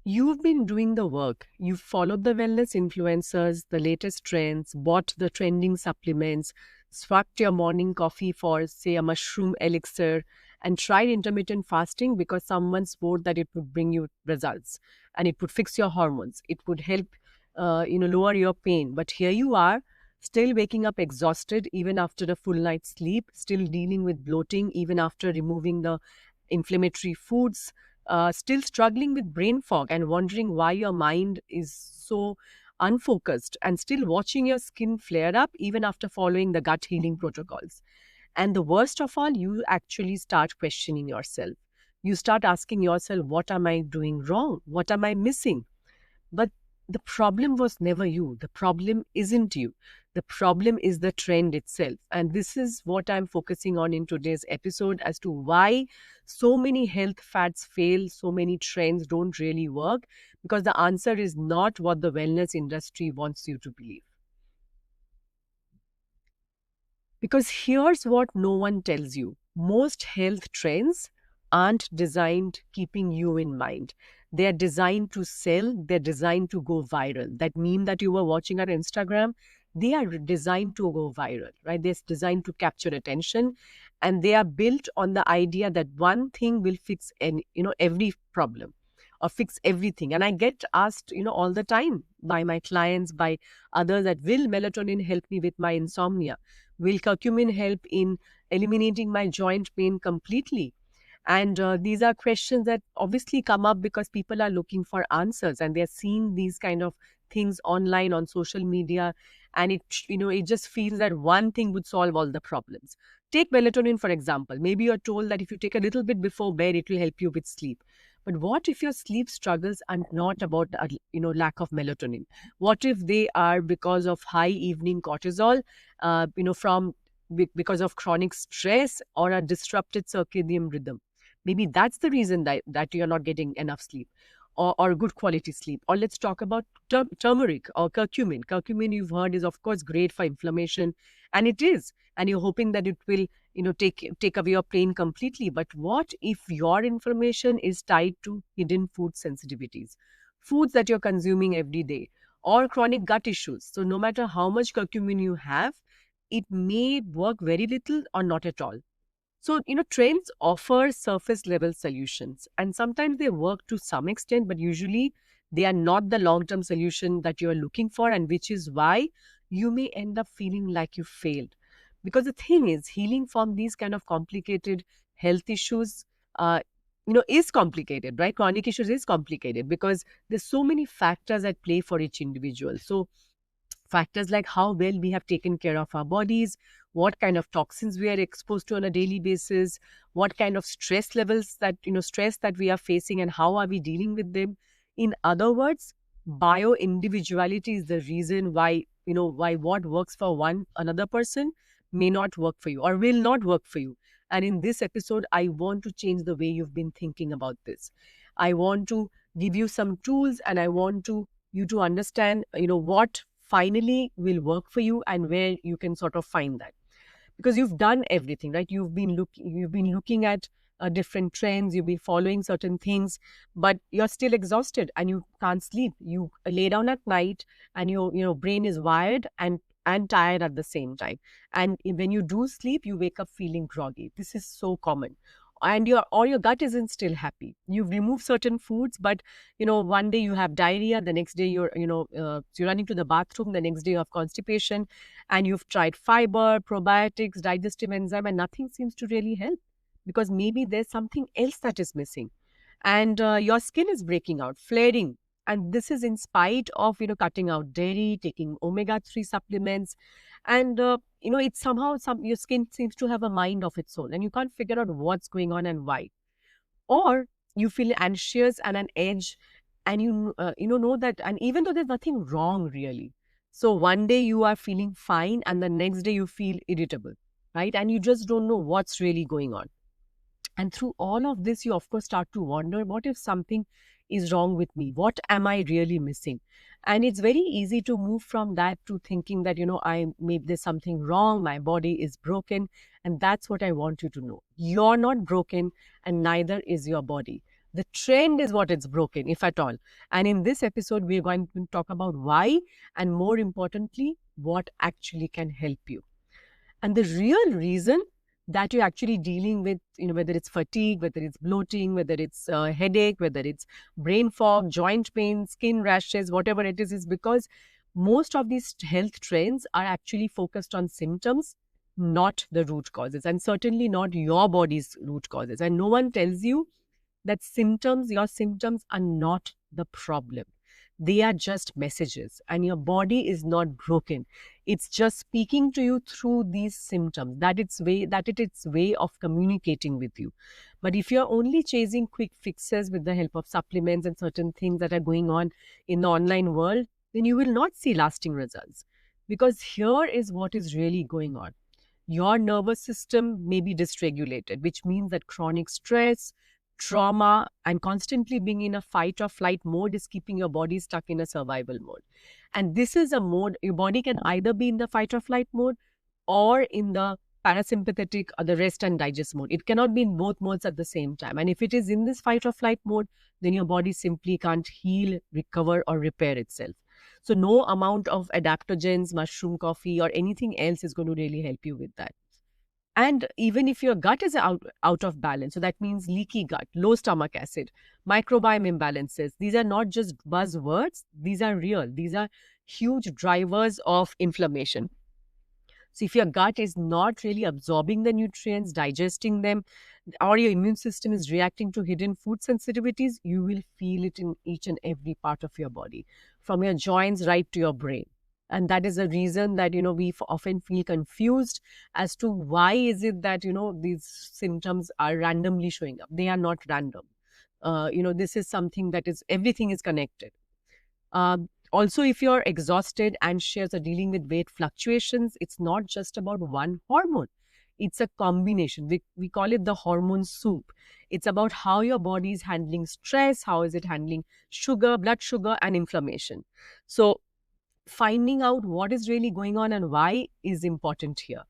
You've been doing the work. You've followed the wellness influencers, the latest trends, bought the trending supplements, swapped your morning coffee for, say, a mushroom elixir, and tried intermittent fasting because someone swore that it would bring you results and it would fix your hormones. It would help, lower your pain. But here you are, still waking up exhausted even after a full night's sleep, still dealing with bloating even after removing the inflammatory foods, still struggling with brain fog and wondering why your mind is so unfocused, and still watching your skin flare up even after following the gut healing protocols. And the worst of all, you actually start questioning yourself. You start asking yourself, what am I doing wrong? What am I missing? But the problem was never you. The problem isn't you. The problem is the trend itself. And this is what I'm focusing on in today's episode as to why so many health fads fail, so many trends don't really work, because the answer is not what the wellness industry wants you to believe. Because here's what no one tells you: most health trends aren't designed keeping you in mind. They're designed to sell, they're designed to go viral. That meme that you were watching on Instagram, they are designed to go viral, right? They're designed to capture attention, and they are built on the idea that one thing will fix every problem or fix everything. And I get asked, all the time by my clients, by others, that will melatonin help me with my insomnia? Will curcumin help in eliminating my joint pain completely? And these are questions that obviously come up because people are looking for answers, and they're seeing these kind of things online on social media. And it just feels that one thing would solve all the problems. Take melatonin, for example. Maybe you're told that if you take a little bit before bed, it will help you with sleep. But what if your sleep struggles are not about lack of melatonin? What if they are because of high evening cortisol, from because of chronic stress or a disrupted circadian rhythm? Maybe that's the reason that you're not getting enough sleep, or good quality sleep. Or let's talk about turmeric or curcumin. Curcumin, you've heard, is of course great for inflammation, and it is. And you're hoping that it will, take away your pain completely. But what if your inflammation is tied to hidden food sensitivities, foods that you're consuming every day, or chronic gut issues? So no matter how much curcumin you have, it may work very little or not at all. So, trends offer surface level solutions, and sometimes they work to some extent, but usually they are not the long term solution that you're looking for, and which is why you may end up feeling like you failed. Because the thing is, healing from these kind of complicated health issues, is complicated, right? Chronic issues is complicated because there's so many factors at play for each individual. So, factors like how well we have taken care of our bodies, what kind of toxins we are exposed to on a daily basis, what kind of stress that we are facing, and how are we dealing with them. In other words, bio individuality is the reason why what works for one another person may not work for you or will not work for you. And in this episode, I want to change the way you've been thinking about this. I want to give you some tools, and I want you to understand, what finally will work for you and where you can sort of find that. Because you've done everything, right? You've been looking at different trends, you've been following certain things, but you're still exhausted and you can't sleep. You lay down at night, and your brain is wired and tired at the same time. And when you do sleep, you wake up feeling groggy. This is so common. And your gut isn't still happy. You've removed certain foods, but one day you have diarrhea, the next day you're running to the bathroom, the next day you have constipation, and you've tried fiber, probiotics, digestive enzyme, and nothing seems to really help, because maybe there's something else that is missing. And your skin is breaking out, flaring, and this is in spite of cutting out dairy, taking omega-3 supplements. And it's somehow your skin seems to have a mind of its own, and you can't figure out what's going on and why. Or you feel anxious and an edge, and know that, and even though there's nothing wrong really. So one day you are feeling fine, and the next day you feel irritable, right? And you just don't know what's really going on. And through all of this, you of course start to wonder, what if something is wrong with me? What am I really missing? And it's very easy to move from that to thinking that, I maybe there's something wrong, my body is broken. And that's what I want you to know. You're not broken, and neither is your body. The trend is what it's broken, if at all. And in this episode, we're going to talk about why, and more importantly, what actually can help you. And the real reason that you're actually dealing with, whether it's fatigue, whether it's bloating, whether it's headache, whether it's brain fog, joint pain, skin rashes, whatever it is because most of these health trends are actually focused on symptoms, not the root causes, and certainly not your body's root causes. And no one tells you that your symptoms are not the problem. They are just messages, and your body is not broken. It's just speaking to you through these symptoms. That it its way of communicating with you. But if you're only chasing quick fixes with the help of supplements and certain things that are going on in the online world, then you will not see lasting results. Because here is what is really going on. Your nervous system may be dysregulated, which means that chronic stress, trauma, and constantly being in a fight or flight mode is keeping your body stuck in a survival mode. And this is a mode, your body can either be in the fight or flight mode or in the parasympathetic or the rest and digest mode. It cannot be in both modes at the same time. And if it is in this fight or flight mode, then your body simply can't heal, recover, or repair itself. So no amount of adaptogens, mushroom coffee, or anything else is going to really help you with that. And even if your gut is out of balance, so that means leaky gut, low stomach acid, microbiome imbalances, these are not just buzzwords, these are real. These are huge drivers of inflammation. So if your gut is not really absorbing the nutrients, digesting them, or your immune system is reacting to hidden food sensitivities, you will feel it in each and every part of your body, from your joints right to your brain. And that is the reason that, we often feel confused as to why is it that, these symptoms are randomly showing up. They are not random. This is something that is, everything is connected. Also, if you're exhausted, anxious, or dealing with weight fluctuations, it's not just about one hormone. It's a combination. We call it the hormone soup. It's about how your body is handling stress, how is it handling sugar, blood sugar, and inflammation. So finding out what is really going on and why is important here.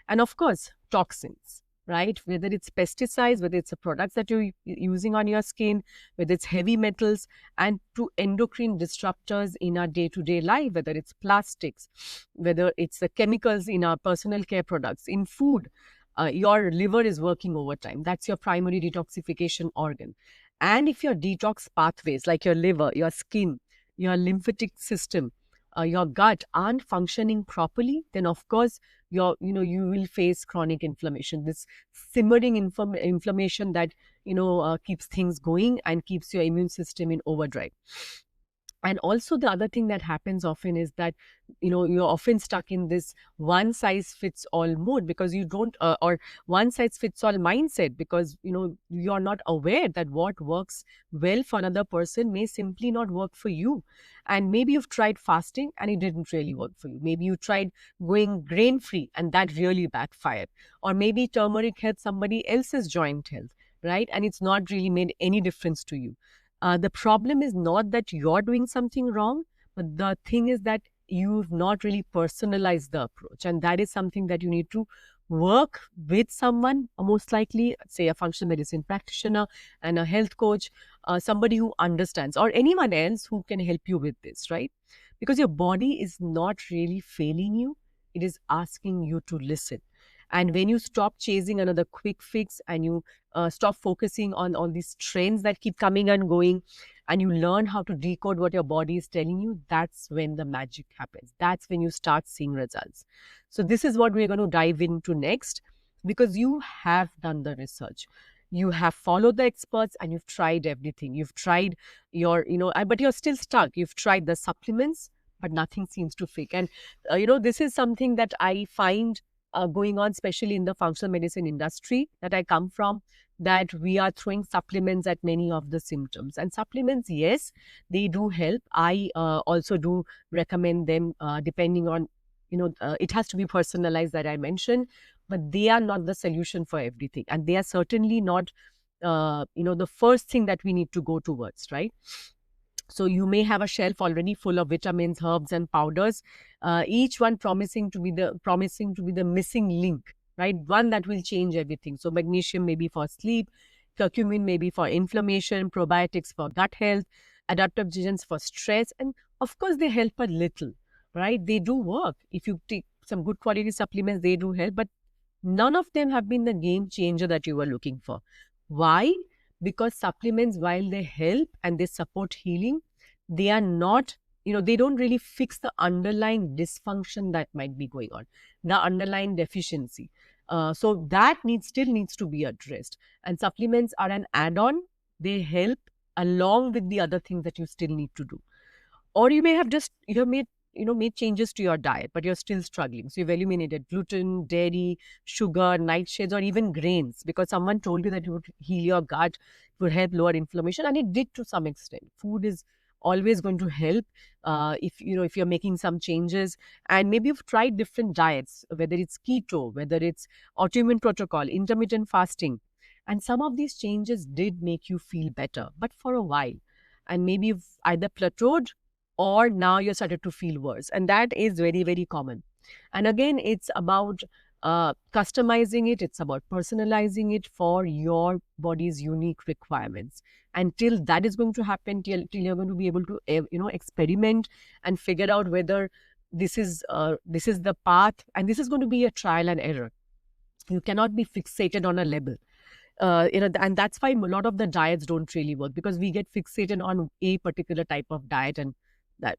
And of course, toxins, right? Whether it's pesticides, whether it's the products that you're using on your skin, whether it's heavy metals, and to endocrine disruptors in our day-to-day life, whether it's plastics, whether it's the chemicals in our personal care products, in food. Your liver is working overtime. That's your primary detoxification organ. And if your detox pathways, like your liver, your skin, your lymphatic system, your gut aren't functioning properly, then of course you will face chronic inflammation, this simmering inflammation that keeps things going and keeps your immune system in overdrive. And also the other thing that happens often is that, you're often stuck in this one size fits all mode because you don't, or one size fits all mindset because, you're not aware that what works well for another person may simply not work for you. And maybe you've tried fasting and it didn't really work for you. Maybe you tried going grain free and that really backfired. Or maybe turmeric helped somebody else's joint health, right? And it's not really made any difference to you. The problem is not that you're doing something wrong, but the thing is that you've not really personalized the approach. And that is something that you need to work with someone, most likely, say, a functional medicine practitioner and a health coach, somebody who understands, or anyone else who can help you with this, right? Because your body is not really failing you, it is asking you to listen. And when you stop chasing another quick fix and you stop focusing on all these trends that keep coming and going, and you learn how to decode what your body is telling you, that's when the magic happens. That's when you start seeing results. So this is what we're going to dive into next, because you have done the research. You have followed the experts and you've tried everything. You've tried but you're still stuck. You've tried the supplements, but nothing seems to fix. And, this is something that I find going on, especially in the functional medicine industry that I come from, that we are throwing supplements at many of the symptoms. And supplements, yes, they do help. I also do recommend them depending on, it has to be personalized, that I mentioned, but they are not the solution for everything. And they are certainly not, the first thing that we need to go towards, right? So you may have a shelf already full of vitamins, herbs, and powders, each one promising to be the missing link, right? One that will change everything. So magnesium maybe for sleep, Curcumin may be for inflammation, probiotics for gut health, adaptogens for stress, and of course they help a little, right? They do work. If you take some good quality supplements, they do help, but none of them have been the game changer that you were looking for. Why? Because supplements, while they help and they support healing, they are not, they don't really fix the underlying dysfunction that might be going on, the underlying deficiency. So that still needs to be addressed. And supplements are an add-on. They help along with the other things that you still need to do. Or you may have just you have made changes to your diet, but you're still struggling. So you've eliminated gluten, dairy, sugar, nightshades, or even grains because someone told you that it would heal your gut, it would help lower inflammation, and it did to some extent. Food is always going to help if you're making some changes. And maybe you've tried different diets, whether it's keto, whether it's autoimmune protocol, intermittent fasting, and some of these changes did make you feel better, but for a while. And maybe you've either plateaued or now you're started to feel worse. And that is very, very common. And again, it's about customizing it, it's about personalizing it for your body's unique requirements. Until that is going to happen, till you're going to be able to experiment and figure out whether this is the path, and this is going to be a trial and error. You cannot be fixated on a label. And that's why a lot of the diets don't really work, because we get fixated on a particular type of diet. And that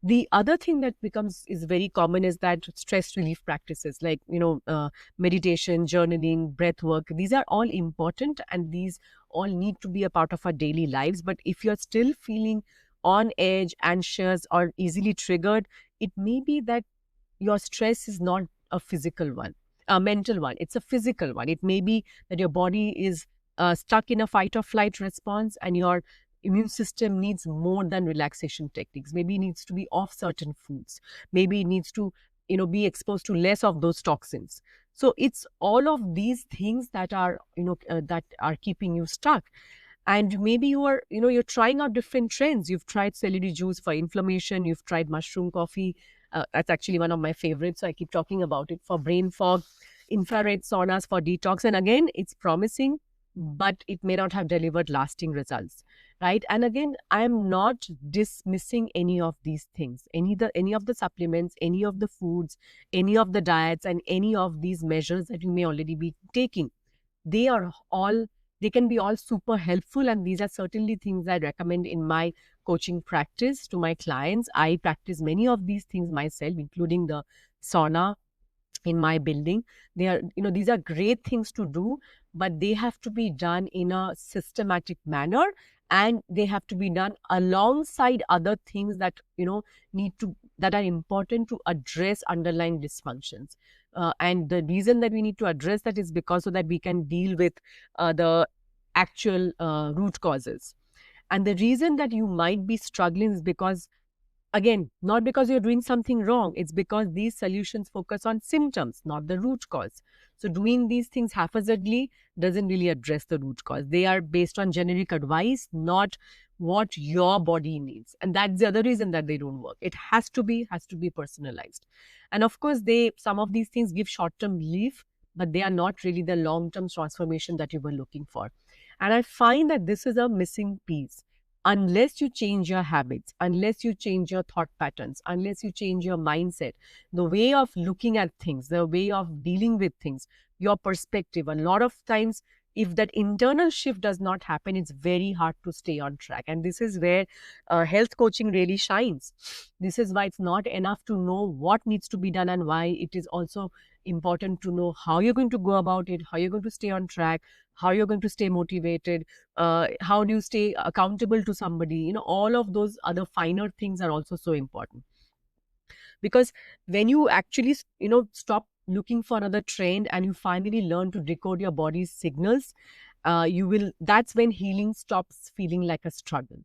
the other thing that is very common is that stress relief practices like meditation, journaling, breath work, these are all important, and these all need to be a part of our daily lives. But if you're still feeling on edge, anxious, or easily triggered, it may be that your stress is not a physical one, a mental one. It's a physical one. It may be that your body is stuck in a fight or flight response, and your immune system needs more than relaxation techniques. Maybe it needs to be off certain foods. Maybe it needs to, be exposed to less of those toxins. So it's all of these things that are, that are keeping you stuck. And maybe you're trying out different trends. You've tried celery juice for inflammation. You've tried mushroom coffee. That's actually one of my favorites, so I keep talking about it, for brain fog, infrared saunas for detox. And again, it's promising, but it may not have delivered lasting results, right? And again, I'm not dismissing any of these things, any of the supplements, any of the foods, any of the diets, and any of these measures that you may already be taking. They are all, they can be all super helpful, and these are certainly things I recommend in my coaching practice to my clients. I practice many of these things myself, including the sauna in my building. They are, these are great things to do, but they have to be done in a systematic manner, and they have to be done alongside other things that that are important to address underlying dysfunctions. And the reason that we need to address that is because so that we can deal with the actual root causes. And the reason that you might be struggling is because, again, not because you're doing something wrong, it's because these solutions focus on symptoms, not the root cause. So doing these things haphazardly doesn't really address the root cause. They are based on generic advice, not what your body needs. And that's the other reason that they don't work. It has to be personalized. And of course, some of these things give short-term relief, but they are not really the long-term transformation that you were looking for. And I find that this is a missing piece. Unless you change your habits, unless you change your thought patterns, unless you change your mindset, the way of looking at things, the way of dealing with things, your perspective, a lot of times, if that internal shift does not happen, it's very hard to stay on track. And this is where health coaching really shines. This is why it's not enough to know what needs to be done and why. It is also important to know how you're going to go about it, how you're going to stay on track, how you're going to stay motivated, how do you stay accountable to somebody. All of those other finer things are also so important. Because when you actually, stop looking for another trend and you finally learn to decode your body's signals, that's when healing stops feeling like a struggle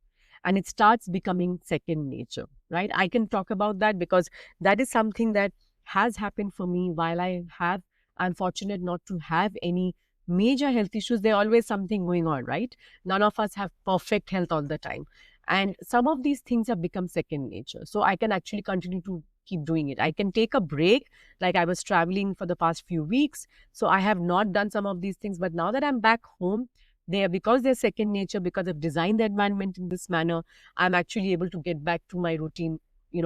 and it starts becoming second nature, right? I can talk about that because that is something that has happened for me. While I'm fortunate not to have any major health issues, there's always something going on, right? None of us have perfect health all the time. And some of these things have become second nature. So I can actually continue to keep doing it. I can take a break, like I was traveling for the past few weeks. So I have not done some of these things. But now that I'm back home, Because they're second nature, because I've designed the environment in this manner, I'm actually able to get back to my routine,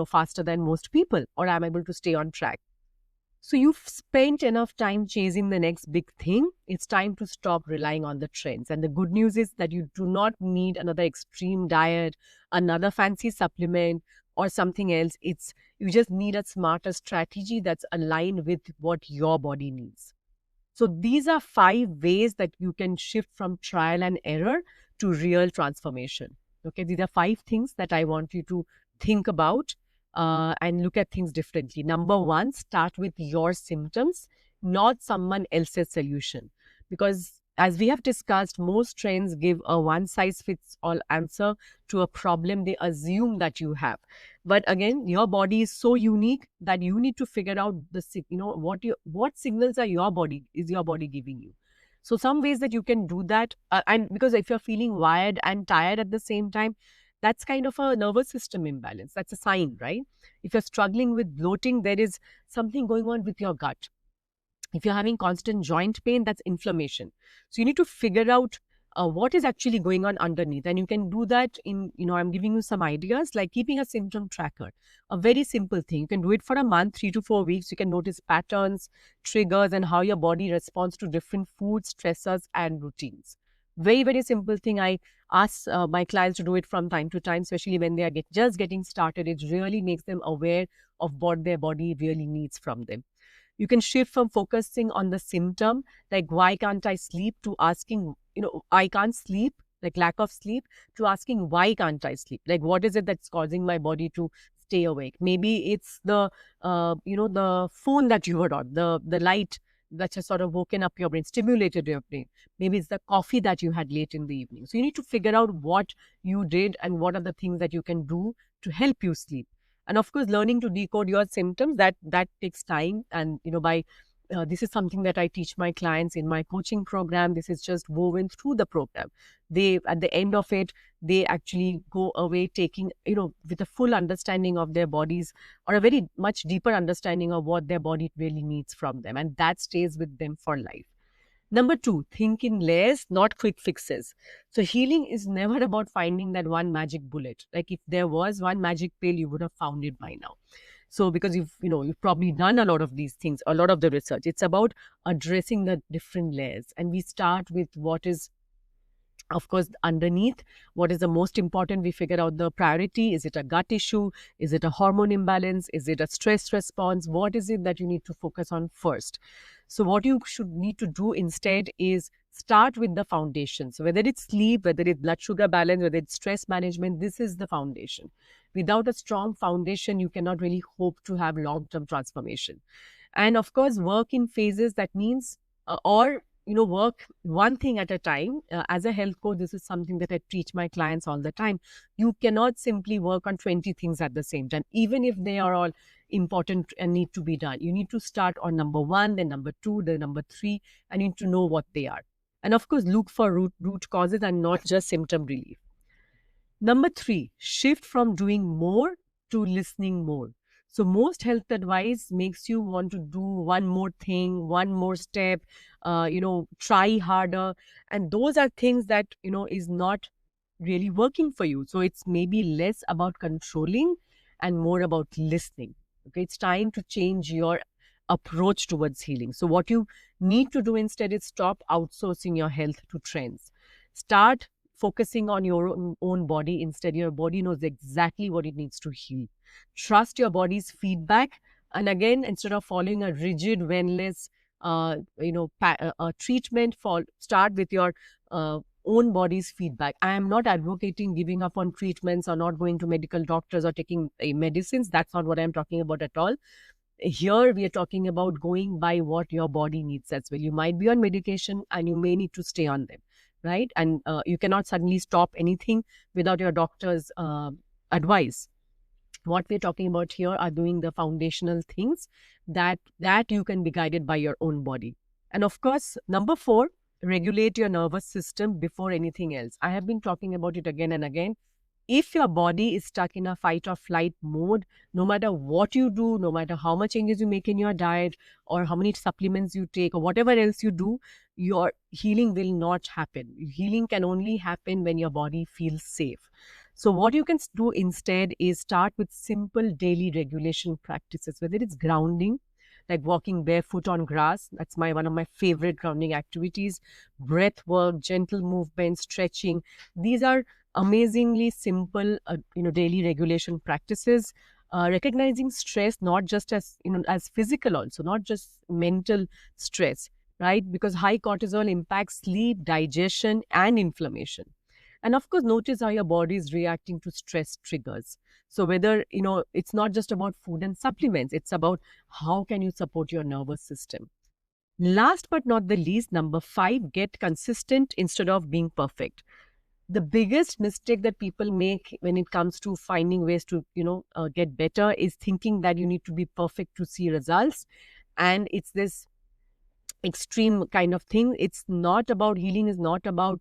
faster than most people, or I'm able to stay on track. So you've spent enough time chasing the next big thing. It's time to stop relying on the trends. And the good news is that you do not need another extreme diet, another fancy supplement, or something else. You just need a smarter strategy that's aligned with what your body needs. So these are 5 ways that you can shift from trial and error to real transformation. Okay, these are 5 things that I want you to think about and look at things differently. Number one, start with your symptoms, not someone else's solution. Because as we have discussed, most trends give a one size fits all answer to a problem they assume that you have. But again, your body is so unique that you need to figure out what signals are your body giving you. So some ways that you can do that, and because if you're feeling wired and tired at the same time, that's kind of a nervous system imbalance. That's a sign, right? If you're struggling with bloating, there is something going on with your gut. If you're having constant joint pain, that's inflammation. So you need to figure out what is actually going on underneath. And you can do that I'm giving you some ideas like keeping a symptom tracker. A very simple thing. You can do it for a month, 3 to 4 weeks. You can notice patterns, triggers, and how your body responds to different foods, stressors, and routines. Very, very simple thing. I ask my clients to do it from time to time, especially when they are just getting started. It really makes them aware of what their body really needs from them. You can shift from focusing on the symptom, like why can't I sleep, to asking, I can't sleep, like lack of sleep, to asking why can't I sleep? Like what is it that's causing my body to stay awake? Maybe it's the phone that you were on, the light that has sort of woken up your brain, stimulated your brain. Maybe it's the coffee that you had late in the evening. So you need to figure out what you did and what are the things that you can do to help you sleep. And of course, learning to decode your symptoms, that takes time. And by this is something that I teach my clients in my coaching program. This is just woven through the program. They, at the end of it, they actually go away taking, with a full understanding of their bodies, or a very much deeper understanding of what their body really needs from them. And that stays with them for life. Number two, think in layers, not quick fixes. So healing is never about finding that one magic bullet. Like if there was one magic pill, you would have found it by now. So because you've probably done a lot of these things, a lot of the research. It's about addressing the different layers. And we start with what is, of course, underneath. What is the most important? We figure out the priority. Is it a gut issue? Is it a hormone imbalance? Is it a stress response? What is it that you need to focus on first? So what you should need to do instead is start with the foundation. So whether it's sleep, whether it's blood sugar balance, whether it's stress management, this is the foundation. Without a strong foundation, you cannot really hope to have long-term transformation. And of course, work in phases. That means, work one thing at a time. As a health coach, this is something that I teach my clients all the time. You cannot simply work on 20 things at the same time, even if they are all important and need to be done. You need to start on number one, then number two, then number three, and you need to know what they are. And of course, look for root causes and not just symptom relief. Number three, shift from doing more to listening more. So most health advice makes you want to do one more thing, one more step, try harder. And those are things that, is not really working for you. So it's maybe less about controlling and more about listening. Okay, it's time to change your approach towards healing. So what you need to do instead is stop outsourcing your health to trends. Start focusing on your own body. Instead, your body knows exactly what it needs to heal. Trust your body's feedback. And again, instead of following a rigid, wellness, treatment, start with your own body's feedback. I am not advocating giving up on treatments or not going to medical doctors or taking medicines. That's not what I'm talking about at all. Here, we are talking about going by what your body needs as well. You might be on medication and you may need to stay on them, right? And you cannot suddenly stop anything without your doctor's advice. What we're talking about here are doing the foundational things that you can be guided by your own body. And of course, number 4, regulate your nervous system before anything else. I have been talking about it again and again. if your body is stuck in a fight or flight mode, no matter what you do, no matter how much changes you make in your diet or how many supplements you take or whatever else you do, your healing will not happen. Healing can only happen when your body feels safe. So, what you can do instead is start with simple daily regulation practices, whether it's grounding, like walking barefoot on grass. That's one of my favorite grounding activities. Breath work, gentle movement, stretching. These are amazingly simple, daily regulation practices. Recognizing stress not just as as physical, also not just mental stress, right? Because high cortisol impacts sleep, digestion, and inflammation. And of course, notice how your body is reacting to stress triggers. So whether, it's not just about food and supplements, it's about how can you support your nervous system. Last but not the least, number 5, get consistent instead of being perfect. The biggest mistake that people make when it comes to finding ways to, get better is thinking that you need to be perfect to see results. And it's this extreme kind of thing. It's not about healing, is not about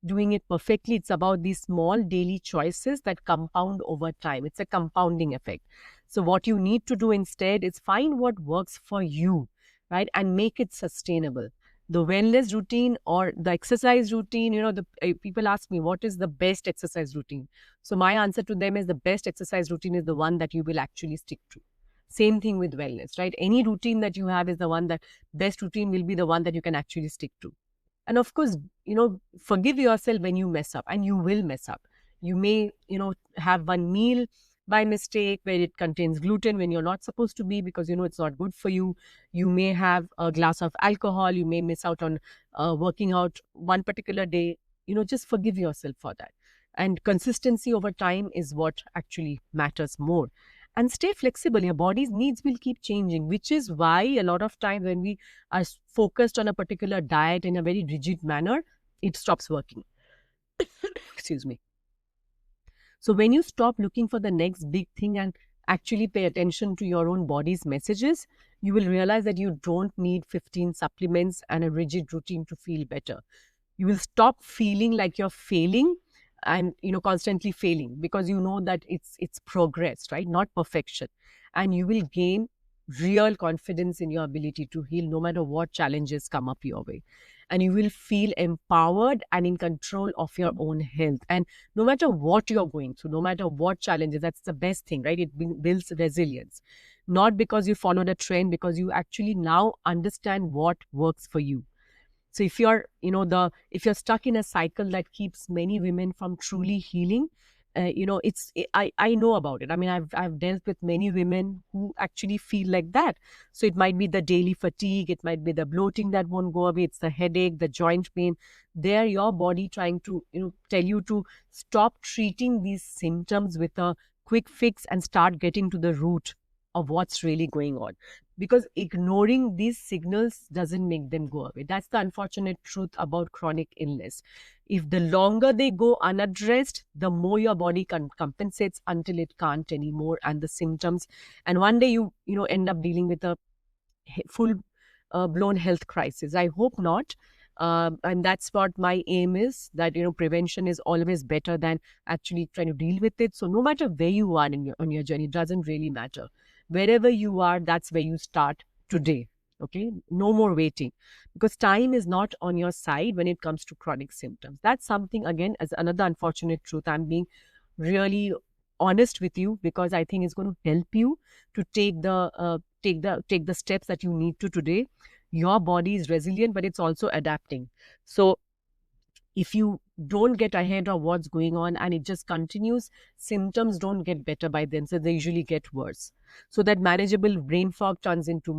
doing it perfectly. It's about these small daily choices that compound over time. It's a compounding effect. So what you need to do instead is find what works for you, right? And make it sustainable. The wellness routine or the exercise routine, the people ask me, what is the best exercise routine? So my answer to them is the best exercise routine is the one that you will actually stick to. Same thing with wellness, right? Any routine that you have is the one that best routine will be the one that you can actually stick to. And of course, forgive yourself when you mess up, and you will mess up. You may, have one meal by mistake where it contains gluten when you're not supposed to be because, it's not good for you. You may have a glass of alcohol. You may miss out on working out one particular day. Just forgive yourself for that. And consistency over time is what actually matters more. And stay flexible. Your body's needs will keep changing, which is why a lot of times when we are focused on a particular diet in a very rigid manner, it stops working. Excuse me. So when you stop looking for the next big thing and actually pay attention to your own body's messages, you will realize that you don't need 15 supplements and a rigid routine to feel better. You will stop feeling like you're failing and constantly failing, because you know that it's progress, right? Not perfection. And you will gain real confidence in your ability to heal no matter what challenges come up your way. And you will feel empowered and in control of your own health. And no matter what you're going through, no matter what challenges, that's the best thing, right? It builds resilience. Not because you followed a trend, because you actually now understand what works for you. So if you're, if you're stuck in a cycle that keeps many women from truly healing, I know about it. I mean, I've dealt with many women who actually feel like that. So it might be the daily fatigue, it might be the bloating that won't go away, it's the headache, the joint pain. They're your body trying to, tell you to stop treating these symptoms with a quick fix and start getting to the root of what's really going on, because ignoring these signals doesn't make them go away. That's the unfortunate truth about chronic illness. If the longer they go unaddressed, the more your body compensates until it can't anymore, and the symptoms, and one day you end up dealing with a full blown health crisis. I hope not. And that's what my aim is, that prevention is always better than actually trying to deal with it. So no matter where you are on your journey, it doesn't really matter. Wherever you are, that's where you start today. Okay, no more waiting, because time is not on your side when it comes to chronic symptoms. That's something, again, as another unfortunate truth. I'm being really honest with you because I think it's going to help you to take the steps that you need to today. Your body is resilient, but it's also adapting. So if you don't get ahead of what's going on and it just continues, symptoms don't get better by themselves. They usually get worse. So that manageable brain fog turns into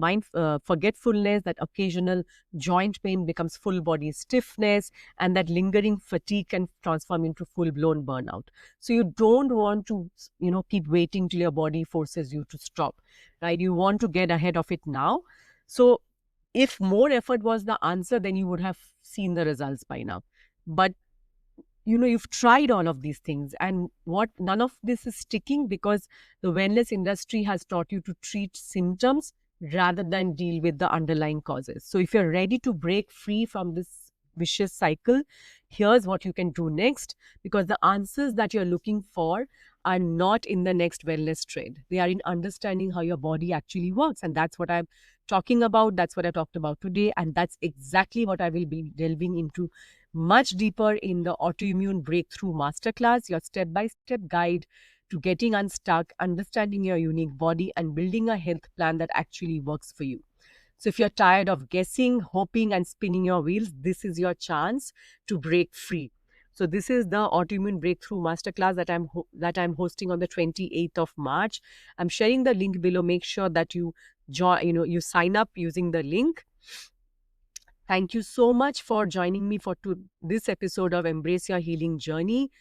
forgetfulness, that occasional joint pain becomes full body stiffness, and that lingering fatigue can transform into full-blown burnout. So you don't want to, keep waiting till your body forces you to stop, right? You want to get ahead of it now. So if more effort was the answer, then you would have seen the results by now. But you've tried all of these things, and none of this is sticking because the wellness industry has taught you to treat symptoms rather than deal with the underlying causes. So if you're ready to break free from this vicious cycle. Here's what you can do next, because the answers that you're looking for are not in the next wellness trend. They are in understanding how your body actually works. And that's what I'm talking about. That's what I talked about today. And that's exactly what I will be delving into much deeper in the Autoimmune Breakthrough Masterclass, your step by step guide to getting unstuck, understanding your unique body, and building a health plan that actually works for you. So, if you're tired of guessing, hoping, and spinning your wheels, this is your chance to break free. So, this is the Autoimmune Breakthrough Masterclass that I'm hosting on the 28th of March. I'm sharing the link below. Make sure that you join. You sign up using the link. Thank you so much for joining me for this episode of Embrace Your Healing Journey.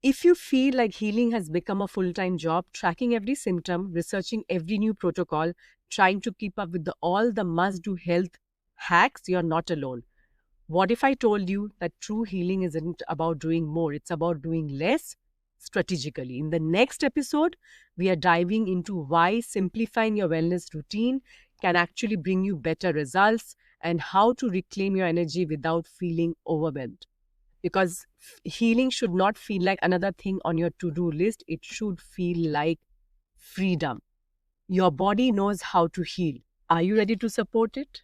If you feel like healing has become a full-time job, tracking every symptom, researching every new protocol, trying to keep up with all the must-do health hacks, you're not alone. What if I told you that true healing isn't about doing more, it's about doing less strategically? In the next episode, we are diving into why simplifying your wellness routine can actually bring you better results and how to reclaim your energy without feeling overwhelmed. Because healing should not feel like another thing on your to-do list. It should feel like freedom. Your body knows how to heal. Are you ready to support it?